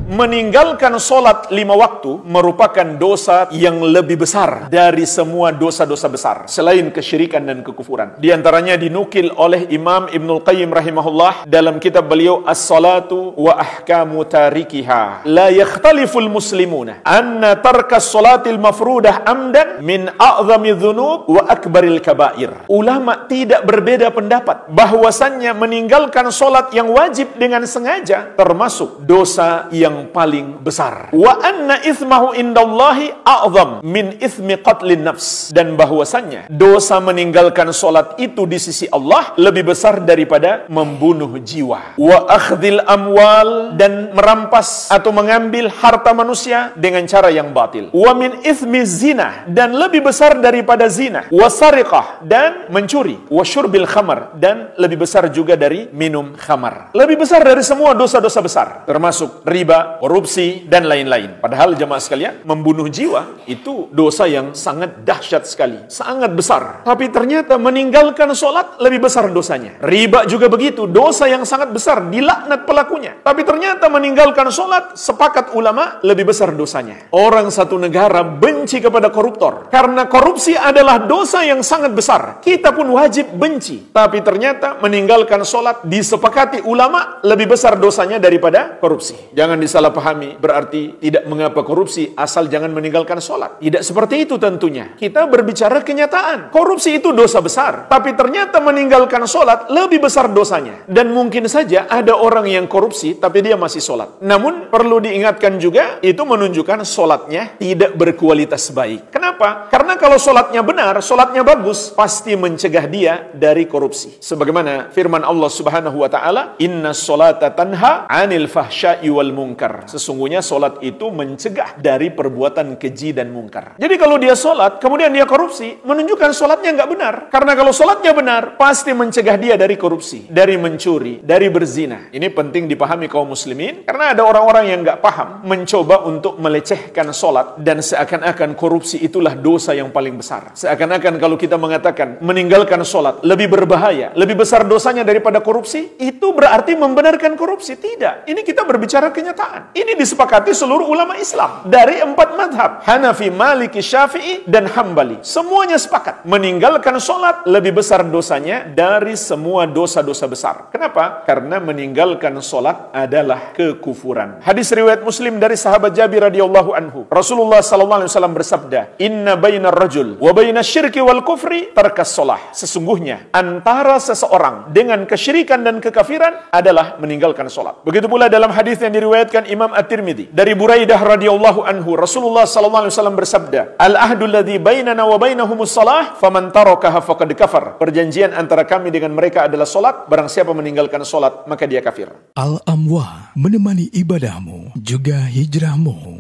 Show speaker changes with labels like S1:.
S1: meninggalkan solat 5 waktu merupakan dosa yang lebih besar dari semua dosa-dosa besar selain kesyirikan dan kekufuran. Di antaranya dinukil oleh Imam Ibnul Qayyim rahimahullah dalam kitab beliau As-Salatu wa Ahkamu Tarikiha. La yakhtaliful muslimuna anna tarkas salatil mafrudah amdan min a'zami dhunub wa akbaril kabair. Ulama tidak berbeda pendapat bahwasannya meninggalkan solat yang wajib dengan sengaja termasuk dosa yang paling besar. Wa anna ithmahu indallahi a'zam min ithmi qatlin nafs. Dan bahwasannya dosa meninggalkan solat itu di sisi Allah lebih besar daripada membunuh jiwa. Wa akhdhil amwal, dan merampas atau mengambil harta manusia dengan cara yang batil. Wa min ithmi zina, dan lebih besar daripada zina. Wa sariqah, dan mencuri. Wa syurbil khamar, dan lebih besar juga dari minum khamar. Lebih besar dari semua dosa-dosa besar, termasuk riba, korupsi, dan lain-lain. Padahal jemaah sekalian, membunuh jiwa itu dosa yang sangat dahsyat sekali, sangat besar. Tapi ternyata meninggalkan sholat lebih besar dosanya. Riba juga begitu, dosa yang sangat besar, dilaknat pelakunya. Tapi ternyata meninggalkan sholat, sepakat ulama, lebih besar dosanya. Orang satu negara benci kepada koruptor karena korupsi adalah dosa yang sangat besar. Kita pun wajib benci. Tapi ternyata meninggalkan sholat disepakati ulama lebih besar dosanya daripada korupsi. Jangan disalahpahami berarti tidak mengapa korupsi asal jangan meninggalkan sholat. Tidak seperti itu tentunya. Kita berbicara kenyataan. Korupsi itu dosa besar. Tapi ternyata meninggalkan sholat lebih besar dosanya. Dan mungkin saja ada orang yang korupsi tapi dia masih sholat. Namun perlu diingatkan juga itu menunjukkan sholatnya tidak berkualitas baik. Kenapa? Karena kalau sholatnya benar, sholatnya bagus, pasti mencegah dia dari korupsi. Sebagaimana firman Allah Subhanahu wa taala, "Inna sholata tanha 'anil fahsya'i wal munkar." Sesungguhnya solat itu mencegah dari perbuatan keji dan mungkar. Jadi kalau dia solat, kemudian dia korupsi, menunjukkan solatnya nggak benar. Karena kalau solatnya benar, pasti mencegah dia dari korupsi, dari mencuri, dari berzina. Ini penting dipahami kaum muslimin, karena ada orang-orang yang nggak paham, mencoba untuk melecehkan solat, dan seakan-akan korupsi itulah dosa yang paling besar. Seakan-akan kalau kita mengatakan meninggalkan solat lebih berbahaya, lebih besar dosanya daripada korupsi, itu berarti membenarkan korupsi. Tidak. Ini kita berbicara kenyataan. Ini disepakati seluruh ulama Islam dari 4 madhab, Hanafi, Maliki, Syafi'i, dan Hambali. Semuanya sepakat. Meninggalkan sholat lebih besar dosanya dari semua dosa-dosa besar. Kenapa? Karena meninggalkan sholat adalah kekufuran. Hadis riwayat Muslim dari sahabat Jabir radhiyallahu anhu. Rasulullah sallallahu alaihi wasallam bersabda, "Inna bainar rajul wa bainas syirki wal kufri tarkas sholah." Sesungguhnya antara seseorang dengan kesyirikan dan kekafiran adalah meninggalkan sholat. Begitu pula dalam hadis yang diriwayatkan Imam At-Tirmidzi dari Buraidah radhiyallahu anhu, Rasulullah sallallahu alaihi wasallam bersabda, "Al-ahdu alladzi bainana wa bainahumus shalah, faman tarakaha faqad kafar." Perjanjian antara kami dengan mereka adalah salat, barang siapa meninggalkan salat maka dia kafir.
S2: Al-Amwah, menemani ibadahmu juga hijrahmu.